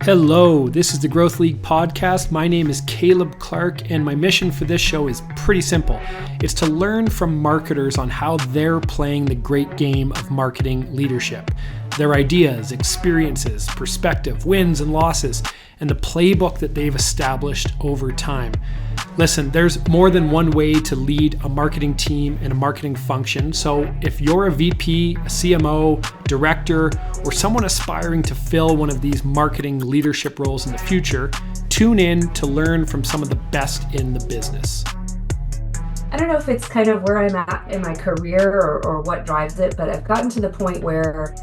Hello, this is the Growth League podcast. My name is Caleb Clark, and my mission for this show is pretty simple. It's to learn from marketers on how they're playing the great game of marketing leadership, their ideas, experiences, perspective, wins and losses, and the playbook that they've established over time. Listen, there's more than one way to lead a marketing team and a marketing function. So if you're a VP, a CMO, director, or someone aspiring to fill one of these marketing leadership roles in the future, tune in to learn from some of the best in the business. I don't know if it's kind of where I'm at in my career or what drives it, but I've gotten to the point where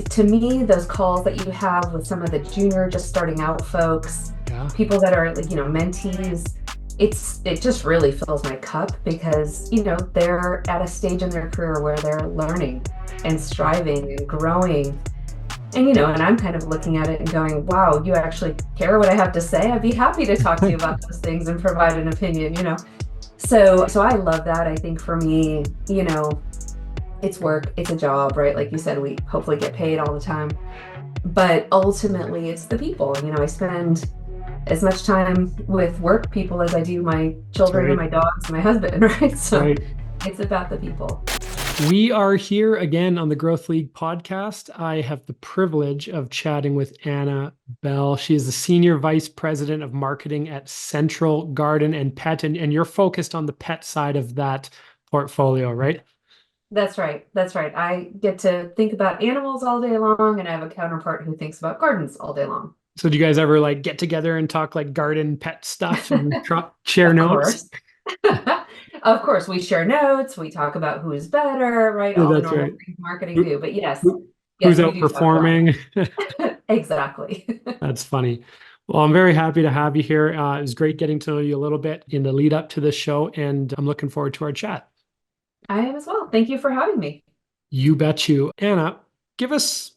to me, those calls that you have with some of the junior, just starting out folks, people that are like, mentees, it just really fills my cup because, they're at a stage in their career where they're learning and striving and growing. And, and I'm kind of looking at it and going, wow, you actually care what I have to say? I'd be happy to talk to you about those things and provide an opinion, So I love that. I think for me, it's work, it's a job, right? Like you said, we hopefully get paid all the time, but ultimately it's the people. I spend as much time with work people as I do my children and my dogs and my husband, right? So It's about the people. We are here again on the Growth League podcast. I have the privilege of chatting with Anna Bell. She is the Senior Vice President of Marketing at Central Garden and Pet, and you're focused on the pet side of that portfolio, right? That's right. I get to think about animals all day long, and I have a counterpart who thinks about gardens all day long. So do you guys ever get together and talk garden pet stuff and share notes? Of course, we share notes. We talk about who's better, right? Yeah, all the that's normal right. things marketing do. But yes, Who's we do talk about outperforming? Exactly. That's funny. Well, I'm very happy to have you here. It was great getting to know you a little bit in the lead up to this show, and I'm looking forward to our chat. I am as well. Thank you for having me. You bet you. Anna, give us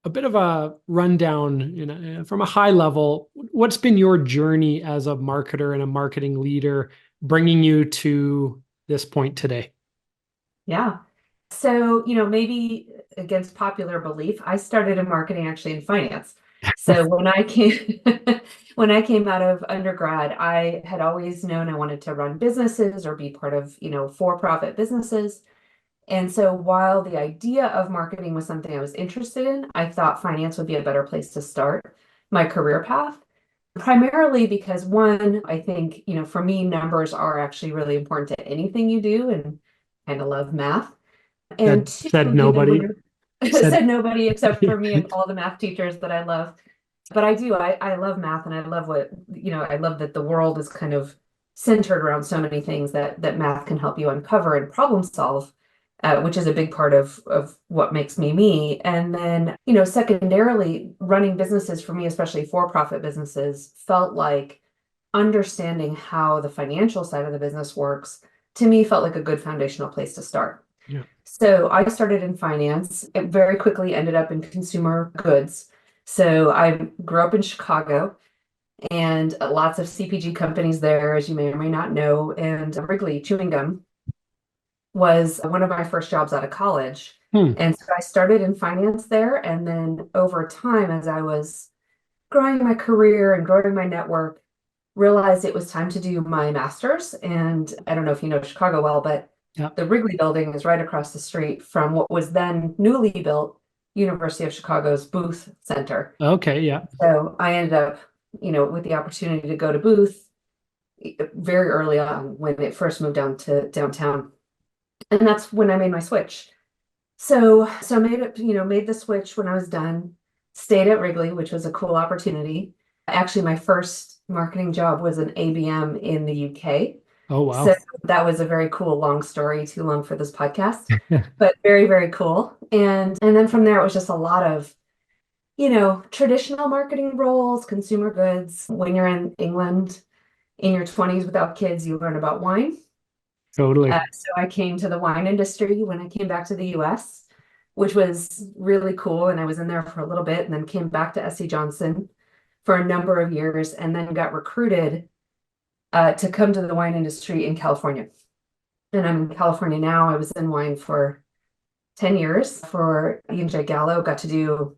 a bit of a rundown, from a high level. What's been your journey as a marketer and a marketing leader bringing you to this point today? Yeah. So, maybe against popular belief, I started in marketing actually in finance. So when I came when I came out of undergrad, I had always known I wanted to run businesses or be part of, for-profit businesses. And so while the idea of marketing was something I was interested in, I thought finance would be a better place to start my career path. Primarily because one, I think, for me, numbers are actually really important to anything you do, and kind of love math. And two, Said nobody. said nobody except for me and all the math teachers that I love. But I do, I love math, and I love I love that the world is kind of centered around so many things that math can help you uncover and problem solve, which is a big part of what makes me me. And then, secondarily, running businesses for me, especially for-profit businesses, felt like understanding how the financial side of the business works, to me, felt like a good foundational place to start. Yeah. So I started in finance. It very quickly ended up in consumer goods. So I grew up in Chicago, and lots of CPG companies there, as you may or may not know, and Wrigley chewing gum was one of my first jobs out of college. And so I started in finance there. And then over time, as I was growing my career and growing my network, realized it was time to do my master's. And I don't know if you know Chicago well, but the Wrigley building is right across the street from what was then newly built University of Chicago's Booth Center. Okay, yeah. So I ended up, with the opportunity to go to Booth very early on when it first moved down to downtown. And that's when I made my switch. So made the switch when I was done, stayed at Wrigley, which was a cool opportunity. Actually, my first marketing job was an ABM in the UK. Oh, wow. So that was a very cool, long story, too long for this podcast, but very, very cool. And then from there, it was just a lot of, traditional marketing roles, consumer goods. When you're in England in your 20s without kids, you learn about wine. Totally. So I came to the wine industry when I came back to the US, which was really cool. And I was in there for a little bit, and then came back to SC Johnson for a number of years, and then got recruited to come to the wine industry in California. And I'm in California now. I was in wine for 10 years for E&J Gallo, got to do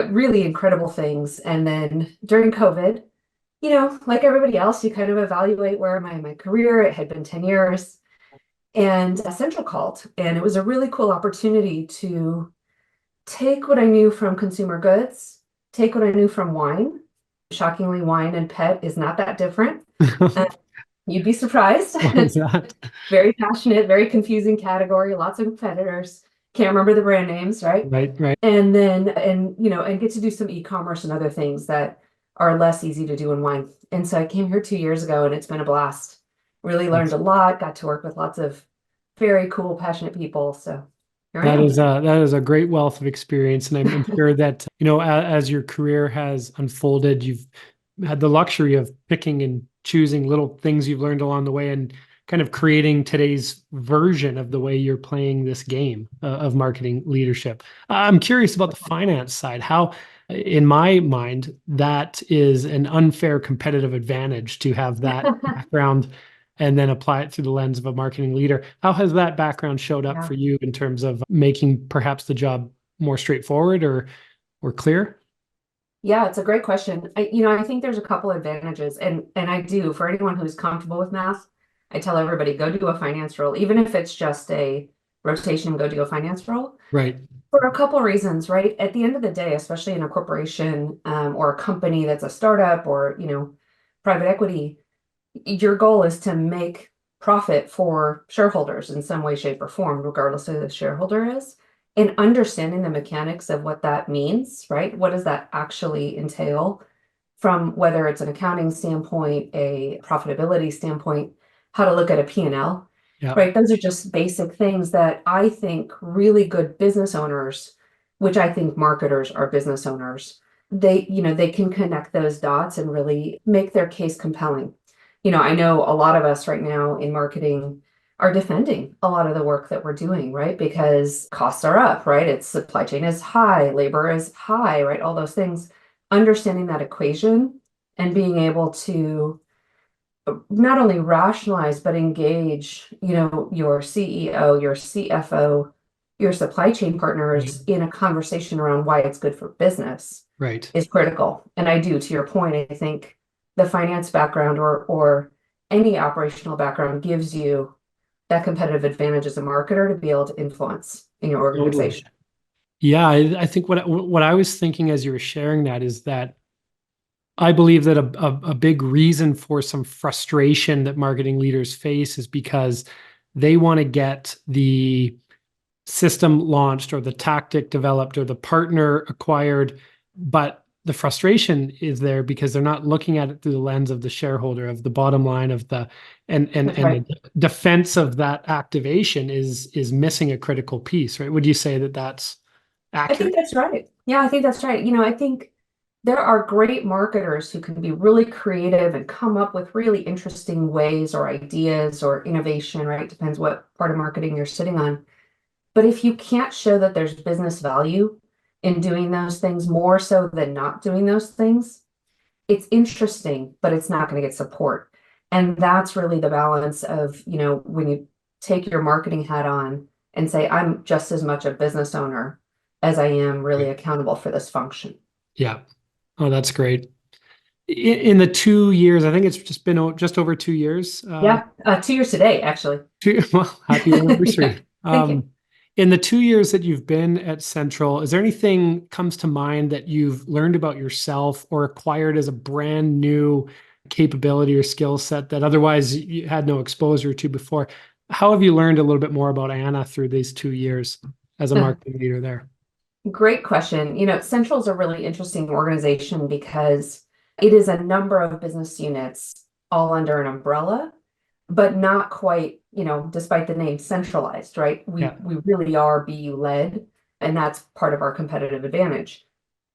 really incredible things. And then during COVID, like everybody else, you kind of evaluate where am I in my career? It had been 10 years. And Central called, and it was a really cool opportunity to take what I knew from consumer goods, take what I knew from wine. Shockingly, wine and pet is not that different. Uh, you'd be surprised. What is that? Very passionate, very confusing category, lots of competitors. Can't remember the brand names, right? Right, right. And then, and get to do some e-commerce and other things that are less easy to do in wine. And so I came here 2 years ago and it's been a blast. Really learned That's a lot, got to work with lots of very cool, passionate people. So here I That am. is a great wealth of experience, and I'm sure that as your career has unfolded, you've had the luxury of picking and choosing little things you've learned along the way, and kind of creating today's version of the way you're playing this game of marketing leadership. I'm curious about the finance side. How, in my mind, that is an unfair competitive advantage to have that background and then apply it through the lens of a marketing leader. How has that background showed up Yeah. for you in terms of making perhaps the job more straightforward or clear? Yeah, it's a great question. I think there's a couple advantages, and I do for anyone who's comfortable with math. I tell everybody go do a finance role, even if it's just a rotation, go do a finance role Right. for a couple reasons, right? At the end of the day, especially in a corporation or a company that's a startup or private equity, your goal is to make profit for shareholders in some way, shape, or form, regardless of who the shareholder is. And understanding the mechanics of what that means, right? What does that actually entail from whether it's an accounting standpoint, a profitability standpoint, how to look at a P&L, Yeah. right? Those are just basic things that I think really good business owners, which I think marketers are business owners, they can connect those dots and really make their case compelling. I know a lot of us right now in marketing are defending a lot of the work that we're doing, right? Because costs are up, right? It's supply chain is high, labor is high, right? All those things. Understanding that equation and being able to not only rationalize but engage, your CEO, your CFO, your supply chain Right. partners in a conversation around why it's good for business Right. is critical. And I do, to your point, I think the finance background or any operational background gives you that competitive advantage as a marketer to be able to influence in your Totally. organization. Yeah, I think what I was thinking as you were sharing that is that I believe that a big reason for some frustration that marketing leaders face is because they want to get the system launched or the tactic developed or the partner acquired, but the frustration is there because they're not looking at it through the lens of the shareholder, of the bottom line of the That's and right. the defense of that activation is missing a critical piece, right? Would you say that that's I think accurate? that's right. Yeah, I think that's right. I think there are great marketers who can be really creative and come up with really interesting ways or ideas or innovation, right? Depends what part of marketing you're sitting on. But if you can't show that there's business value in doing those things more so than not doing those things, it's interesting, but it's not going to get support. And that's really the balance of, when you take your marketing hat on and say, I'm just as much a business owner as I am really Right. accountable for this function. Yeah. Oh, that's great. In the 2 years, I think it's just been just over 2 years. Yeah, 2 years today, actually. Well, happy Yeah, anniversary. thank you. In the 2 years that you've been at Central, is there anything comes to mind that you've learned about yourself or acquired as a brand new capability or skill set that otherwise you had no exposure to before? How have you learned a little bit more about Anna through these 2 years as a marketing leader there? Great question. Central is a really interesting organization because it is a number of business units all under an umbrella, but not quite, despite the name centralized, right? Yeah, We really are BU led, and that's part of our competitive advantage.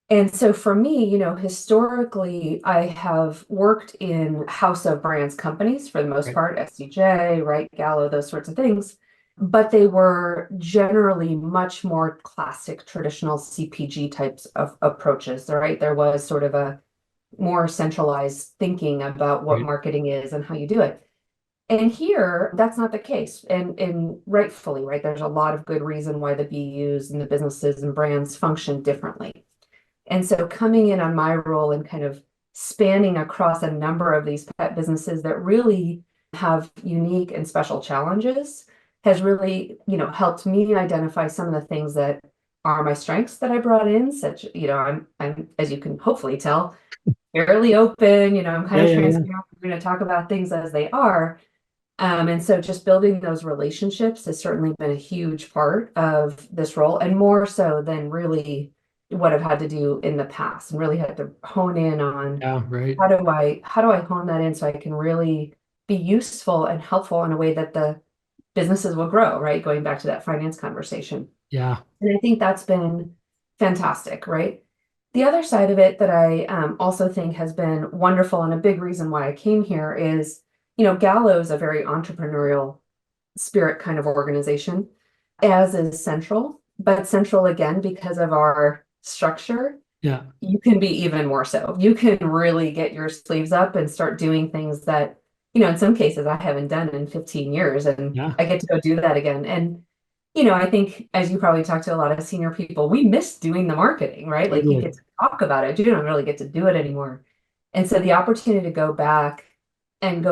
And so for me, historically, I have worked in house of brands companies for the most right, part, SCJ, right, Gallo, those sorts of things. But they were generally much more classic, traditional CPG types of approaches, right? There was sort of a more centralized thinking about what right. marketing is and how you do it. And here, that's not the case. And rightfully, right, there's a lot of good reason why the BUs and the businesses and brands function differently. And so coming in on my role and kind of spanning across a number of these pet businesses that really have unique and special challenges has really, helped me identify some of the things that are my strengths that I brought in, such, I'm, as you can hopefully tell, fairly open, I'm kind Yeah, of yeah, yeah. transparent. We're going to talk about things as they are. And so just building those relationships has certainly been a huge part of this role, and more so than really what I've had to do in the past, and really had to hone in on Yeah, right. how do I hone that in so I can really be useful and helpful in a way that the businesses will grow, right? Going back to that finance conversation. Yeah, And I think that's been fantastic, right? The other side of it that I also think has been wonderful and a big reason why I came here is, Gallo is a very entrepreneurial spirit kind of organization, as is Central, but Central again, because of our structure, yeah, you can be even more so. You can really get your sleeves up and start doing things that, in some cases I haven't done in 15 years, and yeah. I get to go do that again. And I think as you probably talk to a lot of senior people, we miss doing the marketing, right? Like you Totally. get to talk about it, you don't really get to do it anymore. And so the opportunity to go back in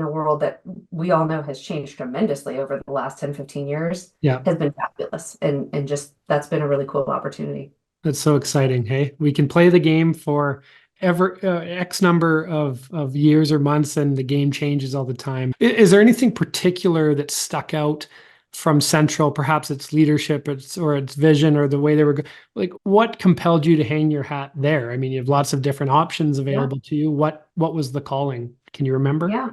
a world that we all know has changed tremendously over the last 10, 15 years Yeah. has been fabulous. And just that's been a really cool opportunity. That's so exciting. Hey, we can play the game for ever X number of years or months, and the game changes all the time. Is there anything particular that stuck out from Central? Perhaps its leadership, or its vision, or the way they were like. What compelled you to hang your hat there? I mean, you have lots of different options Yeah. available to you. What was the calling? Can you remember? Yeah.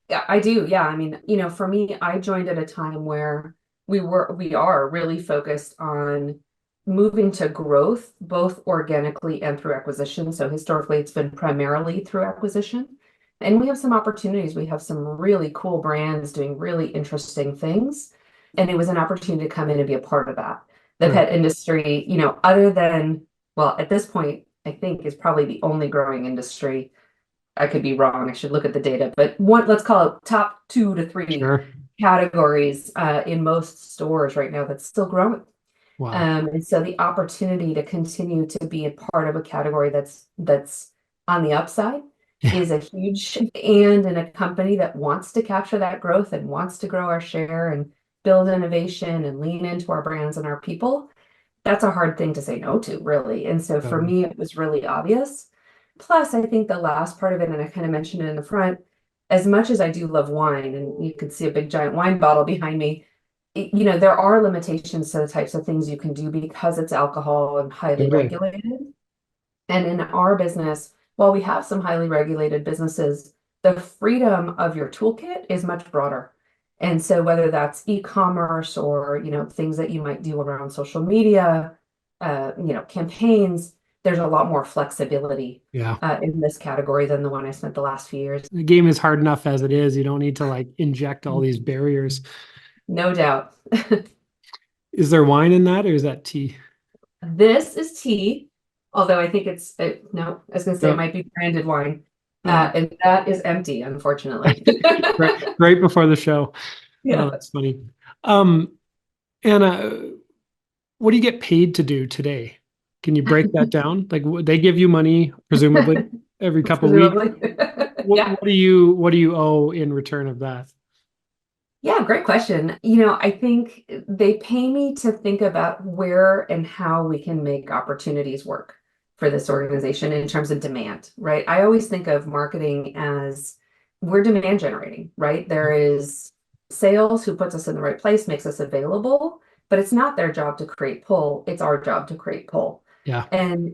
Yeah, I do. Yeah. I mean, for me, I joined at a time where we are really focused on moving to growth, both organically and through acquisition. So historically, it's been primarily through acquisition. And we have some opportunities. We have some really cool brands doing really interesting things. And it was an opportunity to come in and be a part of that. The Right. pet industry, other than, well, at this point, I think is probably the only growing industry. I could be wrong. I should look at the data, but let's call it top 2 to 3 Sure. categories in most stores right now that's still growing. Wow. And so the opportunity to continue to be a part of a category that's on the upside Yeah. is a huge, and in a company that wants to capture that growth and wants to grow our share and build innovation and lean into our brands and our people, that's a hard thing to say no to, really. And so for Totally. me, it was really obvious. Plus, I think the last part of it, and I kind of mentioned it in the front, as much as I do love wine, and you can see a big giant wine bottle behind me, there are limitations to the types of things you can do because it's alcohol and highly Totally. regulated. And in our business, while we have some highly regulated businesses, the freedom of your toolkit is much broader. And so whether that's e-commerce or, things that you might do around social media, campaigns, there's a lot more flexibility Yeah. in this category than the one I spent the last few years. The game is hard enough as it is. You don't need to like inject all these barriers. No doubt. Is there wine in that, or is that tea? This is tea, although I think no, I was gonna say it No. might be branded wine. Oh, And that is empty, unfortunately. right before the show. Oh, Yeah. that's funny. Um, Anna, what do you get paid to do today? Can you break that down? Like they give you money, presumably, every couple of weeks. Presumably. What, Yeah. what do you owe in return of that? Yeah, great question. I think they pay me to think about where and how we can make opportunities work for this organization in terms of demand, right? I always think of marketing as we're demand generating, right? There is sales who puts us in the right place, makes us available, but it's not their job to create pull, it's our job to create pull. Yeah, And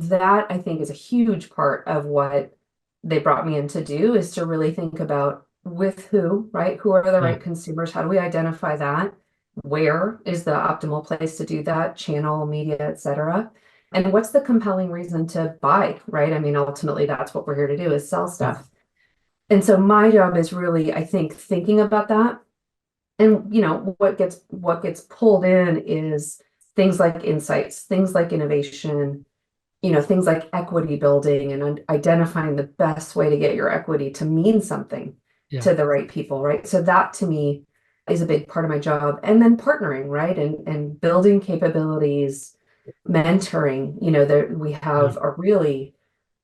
that I think is a huge part of what they brought me in to do, is to really think about with who, right? Who are the yeah, right consumers? How do we identify that? Where is the optimal place to do that? Channel, media, etc. And what's the compelling reason to buy, right? I mean, ultimately, that's what we're here to do, is sell yeah, stuff. And so my job is really, I think, thinking about that. And what gets pulled in is things like insights, things like innovation, things like equity building and identifying the best way to get your equity to mean something yeah, to the right people, right? So that to me is a big part of my job. And then partnering, right? And building capabilities, mentoring. There we Yeah. have a really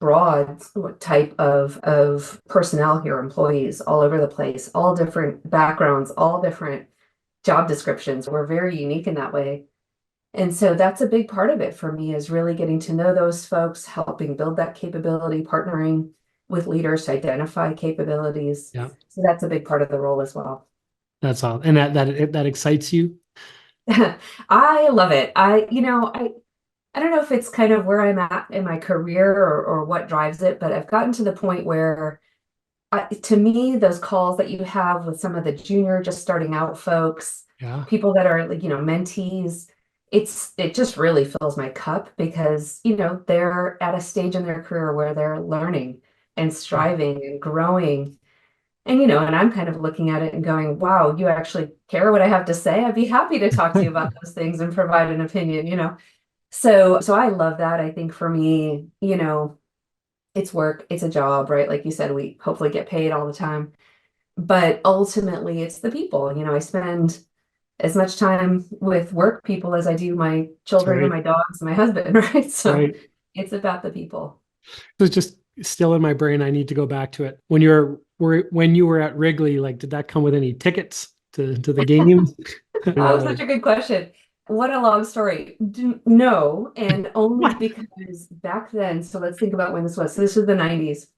broad type of personnel here, employees all over the place, all different backgrounds, all different job descriptions. We're very unique in that way. And so that's a big part of it for me is really getting to know those folks, helping build that capability, partnering with leaders to identify capabilities. Yeah. So that's a big part of the role as well. That's all. And that excites you. I love it. I don't know if it's kind of where I'm at in my career or what drives it, but I've gotten to the point where to me, those calls that you have with some of the junior, just starting out folks, Yeah. people that are like, mentees, it just really fills my cup because, they're at a stage in their career where they're learning and Yeah. striving and growing. And, and I'm kind of looking at it and going, wow, you actually care what I have to say. I'd be happy to talk to you about those things and provide an opinion. So I love that. I think for me, it's work, it's a job, right? Like you said, we hopefully get paid all the time, but ultimately it's the people. I spend as much time with work people as I do my That's children and right. my dogs and my husband, right? So Right. it's about the people. So it's just still in my brain. I need to go back to it. When you were at Wrigley, like, did that come with any tickets to the games? Oh, such a good question. What a long story. No, and only What? because back then, so let's think about when this was. So this was the 90s.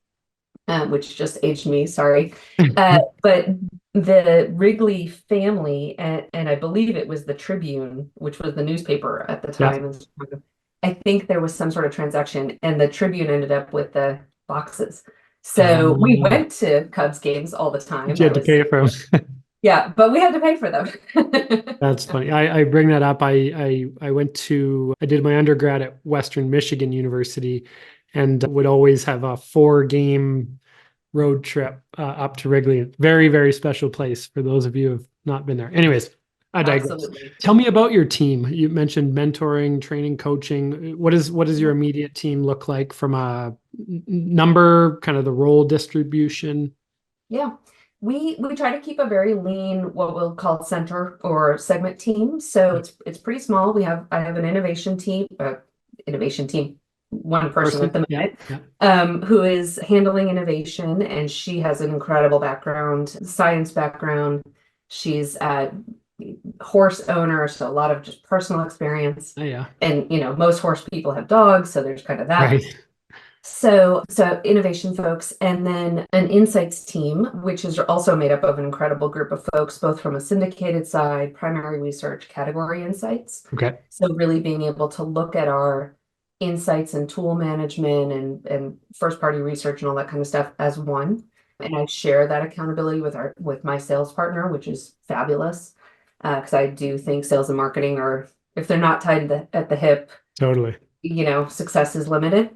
Which just aged me, sorry. But the Wrigley family, and I believe it was the Tribune, which was the newspaper at the Yeah. time in Chicago. I think there was some sort of transaction, and the Tribune ended up with the boxes. So we Um, went to Cubs games all the time. you That had to was, pay for them. yeah, but we had to pay for them. That's funny. I bring that up. I did my undergrad at Western Michigan University and would always have a 4 game road trip up to Wrigley. Very, very special place for those of you who have not been there. Anyways, I digress. Absolutely. Tell me about your team. You mentioned mentoring, training, coaching. What does your immediate team look like from a number, kind of the role distribution? Yeah. We try to keep a very lean, what we'll call center or segment team. So it's pretty small. I have an innovation team, one person at Person? the Yeah, minute, yeah. who is handling innovation, and she has an incredible background, science background. She's a horse owner, so a lot of just personal experience. Oh, yeah. And most horse people have dogs, so there's kind of that. Right. So innovation folks, and then an insights team, which is also made up of an incredible group of folks, both from a syndicated side, primary research, category insights. Okay. So really being able to look at our insights and tool management and first party research and all that kind of stuff as one. And I share that accountability with my sales partner, which is fabulous. Because I do think sales and marketing are, if they're not tied at the hip, Totally. success is limited.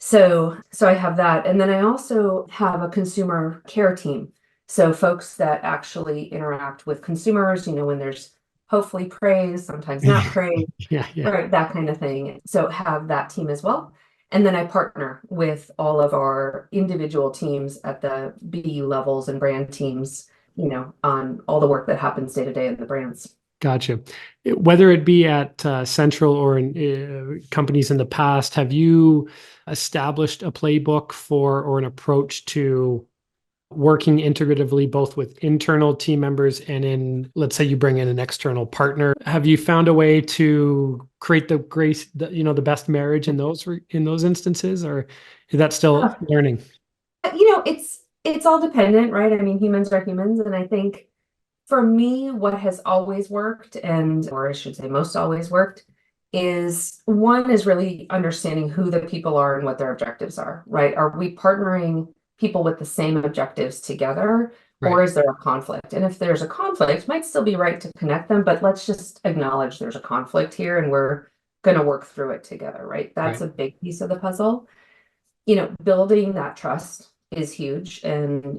So I have that. And then I also have a consumer care team. So folks that actually interact with consumers, when there's hopefully praise, sometimes not praise, Yeah, yeah. right, that kind of thing. So have that team as well. And then I partner with all of our individual teams at the BU levels and brand teams, on all the work that happens day to day in the brands. Gotcha. Whether it be at Central or in companies in the past, have you established a playbook for or an approach to working integratively both with internal team members and let's say you bring in an external partner? Have you found a way to create the best marriage in those instances, or is that still Yeah. learning? It's all dependent, right? I mean, humans are humans, and I think for me, what has always worked, or I should say most always worked, is one is really understanding who the people are and what their objectives are, right? Are we partnering people with the same objectives together, or Right, is there a conflict? And if there's a conflict, it might still be right to connect them, but let's just acknowledge there's a conflict here and we're going to work through it together, right? That's right, a big piece of the puzzle. Building that trust is huge. And,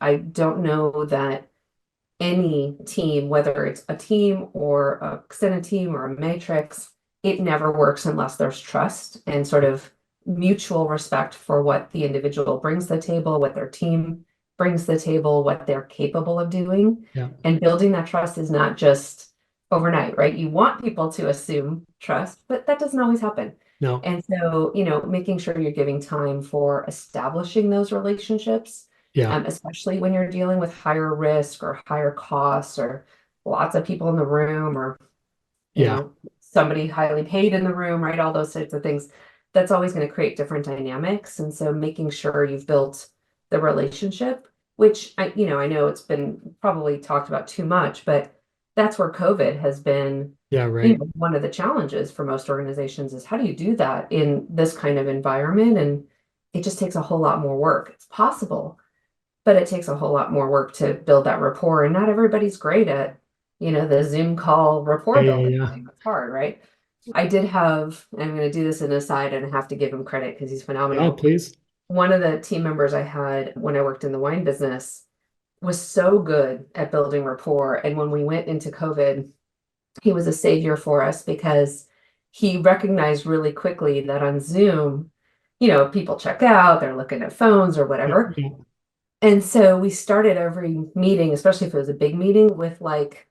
I don't know that any team, whether it's a team or a extended team or a matrix, it never works unless there's trust and sort of mutual respect for what the individual brings to the table, what their team brings to the table, what they're capable of doing. yeah, And building that trust is not just overnight, right? You want people to assume trust, but that doesn't always happen. No. And so, making sure you're giving time for establishing those relationships, Yeah. especially when you're dealing with higher risk or higher costs or lots of people in the room or, Yeah. somebody highly paid in the room, right? All those types of things. That's always going to create different dynamics. And so making sure you've built the relationship, which I know it's been probably talked about too much, but that's where COVID has been, Yeah. Right. one of the challenges for most organizations is how do you do that in this kind of environment? And it just takes a whole lot more work. It's possible, but it takes a whole lot more work to build that rapport. And not everybody's great at, the Zoom call Yeah. rapport Yeah. building Yeah. thing. It's hard, right? I did have, and I'm going to do this in an aside and I have to give him credit because he's Yeah. phenomenal. Please. One of the team members I had when I worked in the wine business was so good at building rapport. And when we went into COVID, he was a savior for us because he recognized really quickly that on Zoom, people check out, they're looking at phones or Yeah. whatever. Yeah. And so we started every meeting, especially if it was a big meeting, with like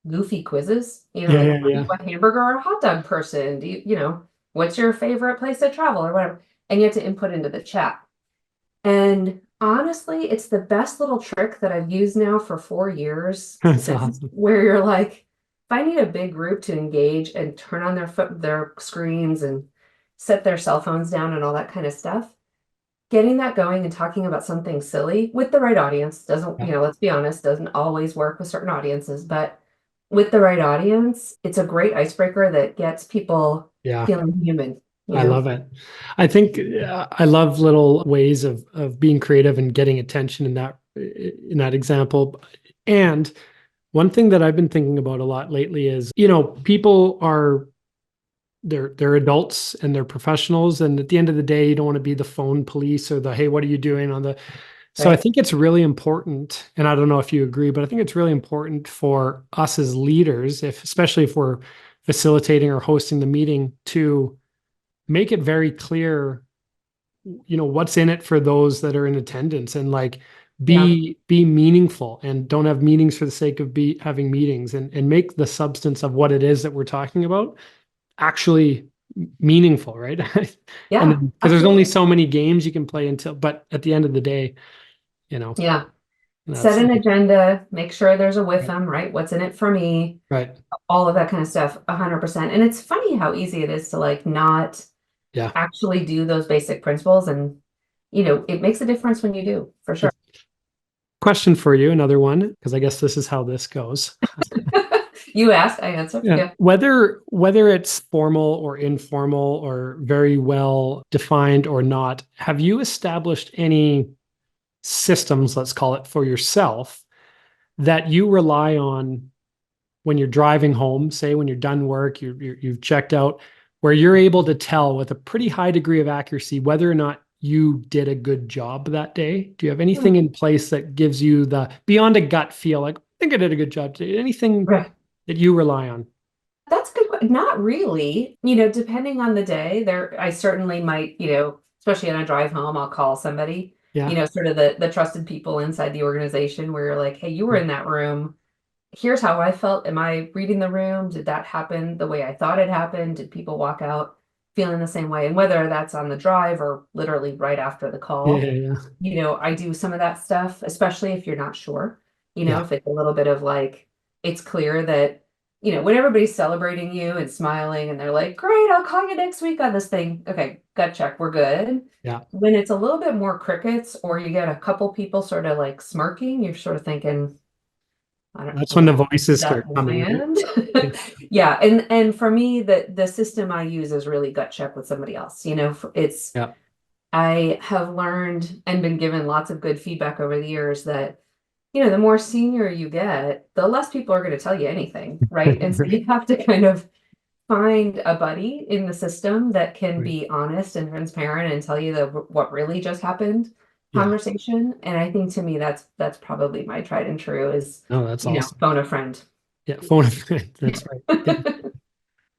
goofy quizzes, Yeah. like, Yeah. are you Yeah. a hamburger or a hot dog person? What's your favorite place to travel or whatever? And you have to input into the chat. And honestly, it's the best little trick that I've used now for 4 years That's since awesome. where you're like, if I need a big group to engage and turn on their screens and set their cell phones down and all that kind of stuff, getting that going and talking about something silly with the right audience doesn't, Yeah. let's be honest, doesn't always work with certain audiences, but with the right audience, it's a great icebreaker that gets people Yeah. feeling human, you I know? love it. I think I love little ways of being creative and getting attention in that example. And one thing that I've been thinking about a lot lately is, people are they're adults and they're professionals, and at the end of the day, you don't want to be the phone police or the hey, what are you doing on the. So I Right? think it's really important, and I don't know if you agree, but I think it's really important for us as leaders, if especially if we're facilitating or hosting the meeting, to make it very clear, what's in it for those that are in attendance, and like Yeah. be meaningful, and don't have meetings for the sake of be having meetings, and make the substance of what it is that we're talking about actually meaningful, right? And Yeah, then because there's only absolutely. so many games you can play until, but at the end of the day, you know, Yeah. Set that's an agenda, make sure there's a with right. them, right? What's in it for me? Right. All of that kind of stuff, 100%. And it's funny how easy it is to like not Yeah. actually do those basic principles. And, it makes a difference when you do, for sure. Question for you, another one, because I guess this is how this goes. You asked, I answered. Yeah. Yeah. Whether it's formal or informal or very well defined or not, have you established any systems, let's call it, for yourself that you rely on when you're driving home, say when you're done work, you've checked out, where you're able to tell with a pretty high degree of accuracy whether or not you did a good job that day? Do you have Hmm. anything in place that gives you the beyond a gut feel, like, I think I did a good job today? Anything Right. that you rely on? That's a good. Not really. Depending on the day, I certainly might, especially on a drive home, I'll call somebody, Yeah. sort of the trusted people inside the organization where you're like, hey, you were Yeah. in that room. Here's how I felt. Am I reading the room? Did that happen the way I thought it happened? Did people walk out feeling the same way? And whether that's on the drive or literally right after the Yeah. call, Yeah. I do some of that stuff, especially if you're not sure, Yeah. if it's a little bit of like, it's clear that, when everybody's celebrating you and smiling and they're like, great, I'll call you next week on this thing. Okay, gut check, we're good. Yeah. When it's a little bit more crickets or you get a couple people sort of like smirking, you're sort of thinking, That's I when the wonder if voices that start coming, right? land. Yeah. Yeah, and for me, the system I use is really gut check with somebody else. It's Yeah. I have learned and been given lots of good feedback over the years that, the more senior you get, the less people are going to tell you anything, right? And so you have to kind of find a buddy in the system that can Right. be honest and transparent and tell you what really just happened Yeah. conversation. And I think to me that's probably my tried and true is, No, that's awesome. phone a friend. Yeah. Phone a friend. That's right. Yeah.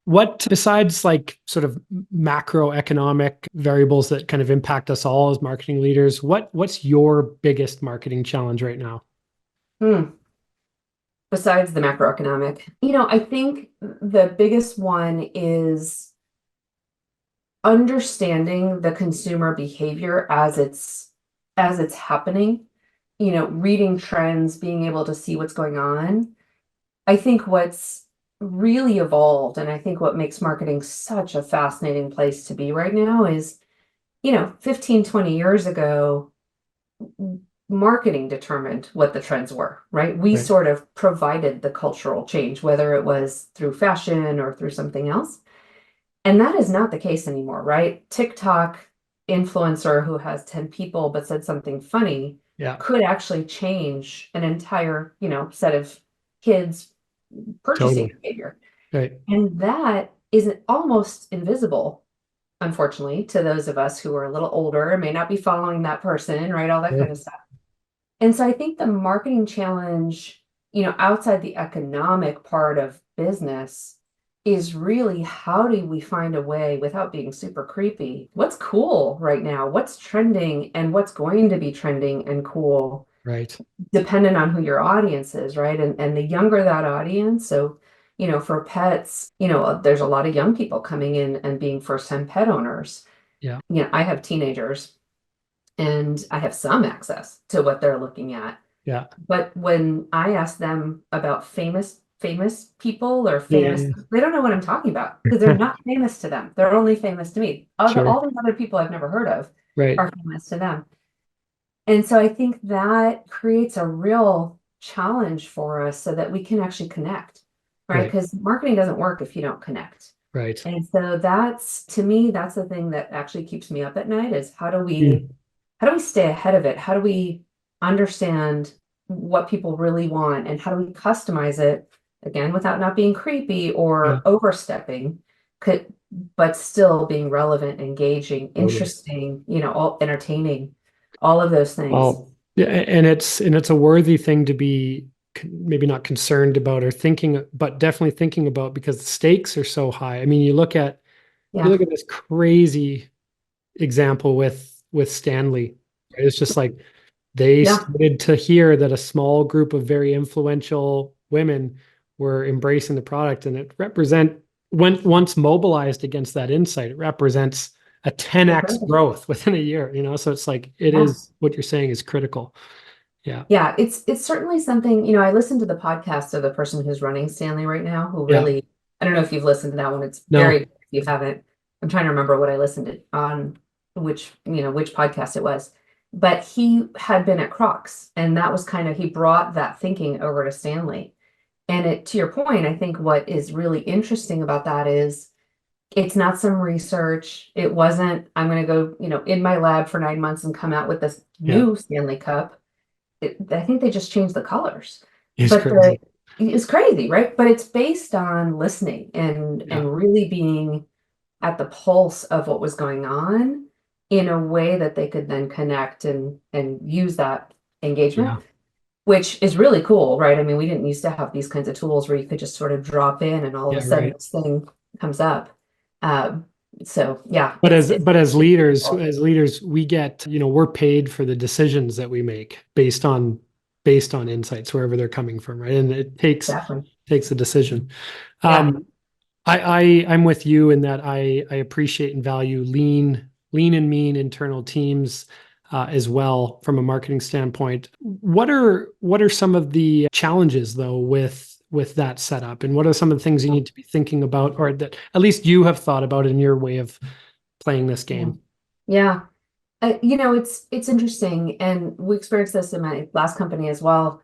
What, besides like sort of macroeconomic variables that kind of impact us all as marketing leaders, what's your biggest marketing challenge right now? Hmm. besides the macroeconomic? I think the biggest one is understanding the consumer behavior as it's happening, reading trends, being able to see what's going on. I think what's really evolved, and I think what makes marketing such a fascinating place to be right now is, 15, 20 years ago, marketing determined what the trends were, right? We Right. sort of provided the cultural change, whether it was through fashion or through something else. And that is not the case anymore, right? TikTok influencer who has 10 people but said something funny Yeah. could actually change an entire, set of kids' purchasing Totally. behavior. Right. And that is almost invisible, unfortunately, to those of us who are a little older and may not be following that person, right? All that Sure. kind of stuff. And so I think the marketing challenge, outside the economic part of business, is really how do we find a way without being super creepy? What's cool right now? What's trending and what's going to be trending and cool, Right. dependent on who your audience is, right? And the younger that audience, so for pets, there's a lot of young people coming in and being first-time pet owners. Yeah. I have teenagers and I have some access to what they're looking at. Yeah. But when I ask them about famous people or Yeah. famous, they don't know what I'm talking about because they're not famous to them. They're only famous to me. Sure. All these other people I've never heard of Right. are famous to them. And so I think that creates a real challenge for us so that we can actually connect, right? Right. Because marketing doesn't work if you don't connect. Right. And so that's, to me, that's the thing that actually keeps me up at night is Mm. how do we stay ahead of it? How do we understand what people really want and how do we customize it again without not being creepy Yeah. or overstepping, could, but still being relevant, engaging, Totally. interesting, all entertaining, all of those things. Well, yeah, and it's a worthy thing to be maybe not concerned about or thinking, but definitely thinking about because the stakes are so high. I mean, you Yeah. look at this crazy example with Stanley. Right? It's just like they Yeah. started to hear that a small group of very influential women were embracing the product, and it represent when once mobilized against that insight, it represents a 10x growth within a year, so it's like it Yeah. is what you're saying is critical. Yeah. Yeah, it's certainly something, I listened to the podcast of the person who's running Stanley right now, who Yeah. really, I don't know if you've listened to that one. It's very, No. if you haven't, I'm trying to remember what I listened to on which podcast it was. But he had been at Crocs, and that was kind of, he brought that thinking over to Stanley. And to your point, I think what is really interesting about that is it's not some research. It wasn't, I'm going to go, in my lab for 9 months and come out with this Yeah. new Stanley Cup. I think they just changed the colors. It's But crazy. it's crazy, right? But it's based on listening and Yeah. really being at the pulse of what was going on in a way that they could then connect and use that engagement, Yeah. which is really cool, right? I mean, we didn't used to have these kinds of tools where you could just sort of drop in and all of a Yeah. sudden Right. this thing comes up. Um, so yeah, But it's as it's but as leaders, cool. we get, we're paid for the decisions that we make based on insights wherever they're coming from, right? And it Exactly. takes a decision. Yeah. Um, I'm with you in that I appreciate and value lean and mean internal teams as well from a marketing standpoint. What are some of the challenges though with that setup, and what are some of the things you need to be thinking about, or that at least you have thought about in your way of playing this Yeah. game? Yeah. It's interesting, and we experienced this in my last company as well.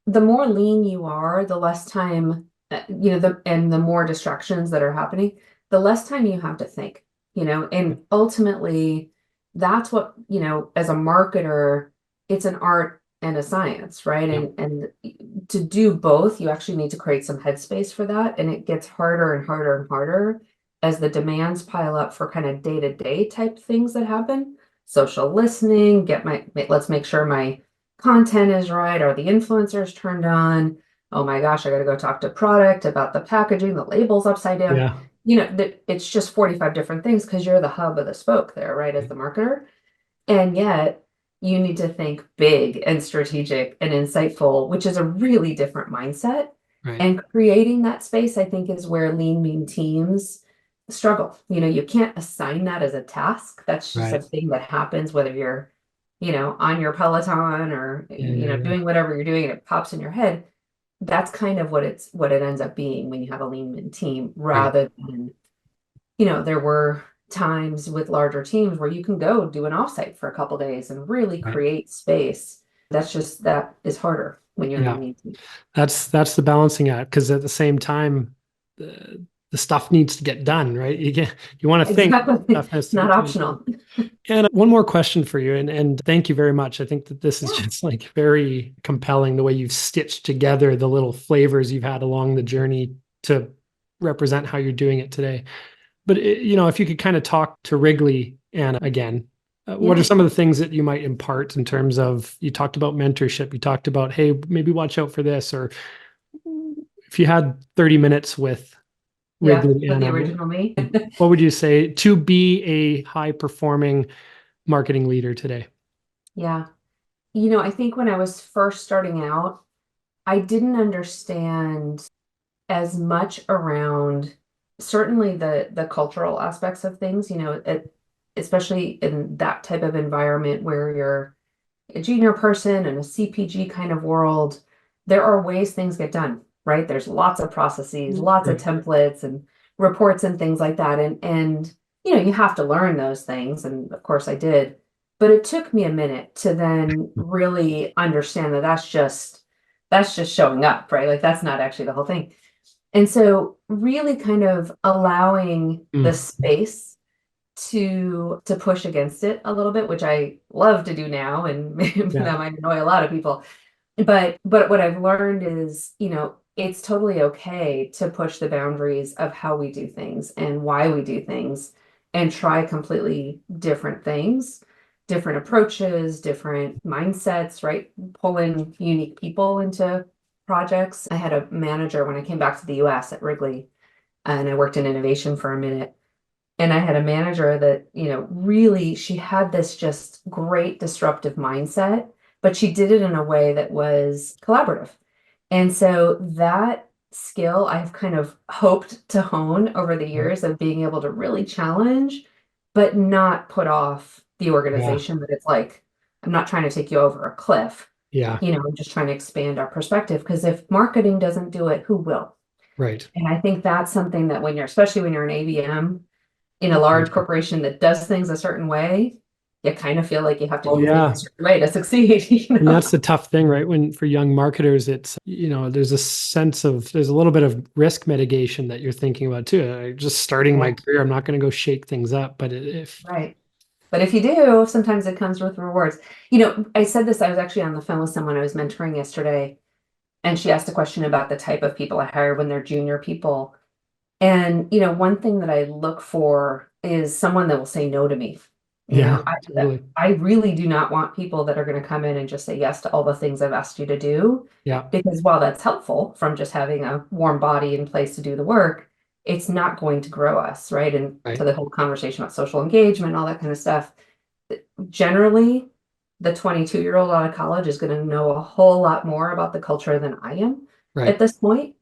The more lean you are, the less time, and the more distractions that are happening, the less time you have to think, and ultimately, that's what, as a marketer, it's an art and a science, right? Yeah, And to do both, you actually need to create some headspace for that, and it gets harder and harder and harder as the demands pile up for kind of day-to-day type things that happen. Social listening, let's make sure my content is right. Are the influencers turned on? Oh my gosh, I got to go talk to product about the packaging, the labels upside down. yeah, It's just 45 different things because you're the hub of the spoke there, right? As the marketer. And yet you need to think big and strategic and insightful, which is a really different mindset. Right. And creating that space, I think, is where lean, mean teams struggle. You can't assign that as a task. That's just a Right. thing that happens whether you're, on your Peloton or, Yeah. Yeah. Yeah. doing whatever you're doing and it pops in your head. That's kind of what it ends up being when you have a lean, mean team Right. rather than, there were times with larger teams where you can go do an offsite for a couple days and really Right. create space. That is harder when you're in a Yeah. lean team. That's the balancing act, because at the same time, the stuff needs to get done, right? You want to think Exactly. stuff has It's to not get done. optional. And one more question for you, and thank you very much. I think that this is Yeah. just like very compelling, the way you've stitched together the little flavors you've had along the journey to represent how you're doing it today. But if you could kind of talk to Wrigley, and again, what are Yeah. some of the things that you might impart in terms of, you talked about mentorship, you talked about, hey, maybe watch out for this, or if you had 30 minutes with Yeah. Wrigley, With the Anna, original me. what would you say to be a high performing marketing leader today? Yeah. I think when I was first starting out, I didn't understand as much around certainly the cultural aspects of things, especially in that type of environment where you're a junior person in a CPG kind of world. There are ways things get done, right? There's lots of processes, lots of Right. templates and reports and things like that. And you have to learn those things. And of course I did. But it took me a minute to then really understand that that's just showing up, right? Like that's not actually the whole thing. And so really kind of allowing the Mm, space to push against it a little bit, which I love to do now, and maybe yeah. that might annoy a lot of people. But what I've learned is, it's totally okay to push the boundaries of how we do things and why we do things and try completely different things, different approaches, different mindsets, right? Pull in unique people into projects. I had a manager when I came back to the US at Wrigley, and I worked in innovation for a minute. And I had a manager that, really, she had this just great disruptive mindset, but she did it in a way that was collaborative. And so that skill I've kind of hoped to hone over the Right. years of being able to really challenge, but not put off the Yeah. organization. That it's like, I'm not trying to take you over a cliff, Yeah. I'm just trying to expand our perspective. Because if marketing doesn't do it, who will? Right. And I think that's something that especially when you're an ABM, in a large corporation that does things a certain way, you kind of feel like you have to Oh, do things a yeah. certain way to succeed, And that's the tough thing, right? When for young marketers, it's, there's a sense of, there's a little bit of risk mitigation that you're thinking about too. Just starting my Yeah, career, I'm not going to go shake things up. But if, right. But if you do, sometimes it comes with rewards. I said this, I was actually on the phone with someone I was mentoring yesterday, and she asked a question about the type of people I hire when they're junior people. And, one thing that I look for is someone that will say no to me. yeah, totally. I really do not want people that are going to come in and just say yes to all the things I've asked you to do. Yeah. Because while that's helpful from just having a warm body in place to do the work, it's not going to grow us, right? And to Right. the whole conversation about social engagement, all that kind of stuff. Generally, the 22-year-old out of college is going to know a whole lot more about the culture than I am at Right. this point.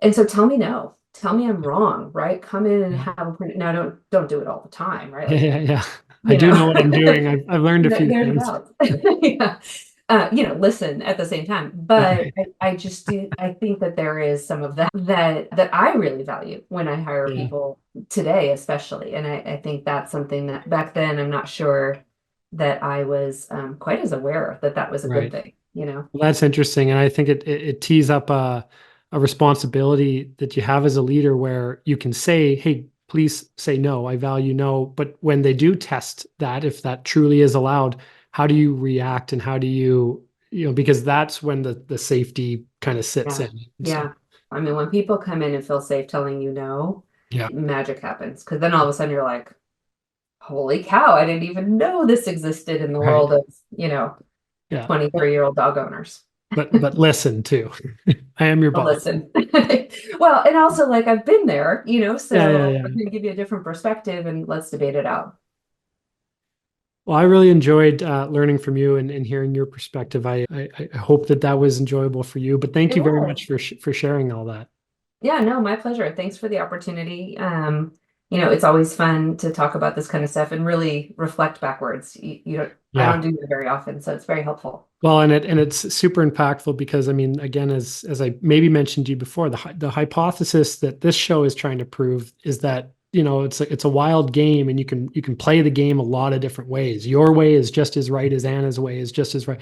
And so tell me no. Tell me I'm wrong, right? Come in and Yeah. have a print. Now don't do it all the time, right? Yeah. Like, Yeah. Yeah. I you do know know, what I'm doing. I've learned a few there's a things. balance. Yeah. Listen at the same time. Yeah. But I just do I think that there is some of that I really value when I hire Yeah. people today, especially. And I think that's something that back then I'm not sure that I was quite as aware that that was a good Right. thing. Well, that's interesting, and I think it tees up a responsibility that you have as a leader, where you can say, "Hey, please say no. I value no." But when they do test that, if that truly is allowed, how do you react, and how do because that's when the safety kind of sits Yeah. in. So Yeah. I mean, when people come in and feel safe telling you no, yeah, magic happens. Because then all of a sudden you're like, holy cow, I didn't even know this existed in the right, world of, yeah. 23-year-old dog owners. But listen too. I am your But boss. listen. Well, and also like I've been there, Yeah, yeah, so yeah. I'm going to give you a different perspective and let's debate it out. Well, I really enjoyed learning from you and hearing your perspective. I hope that that was enjoyable for you. But thank It you very was. much for sharing all that. Yeah, no, my pleasure. Thanks for the opportunity. It's always fun to talk about this kind of stuff and really reflect backwards. I don't Yeah. do that very often, so it's very helpful. Well, and it's super impactful because I mean, again, as I maybe mentioned to you before, the hypothesis that this show is trying to prove is that it's a wild game, and you can play the game a lot of different ways. Your way is just as right as Anna's way is just as right,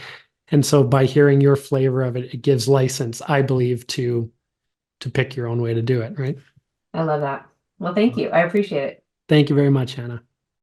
and so by hearing your flavor of it, it gives license, I believe, to pick your own way to do it. Right. I love that. Well, thank you. I appreciate it. Thank you very much, Hannah.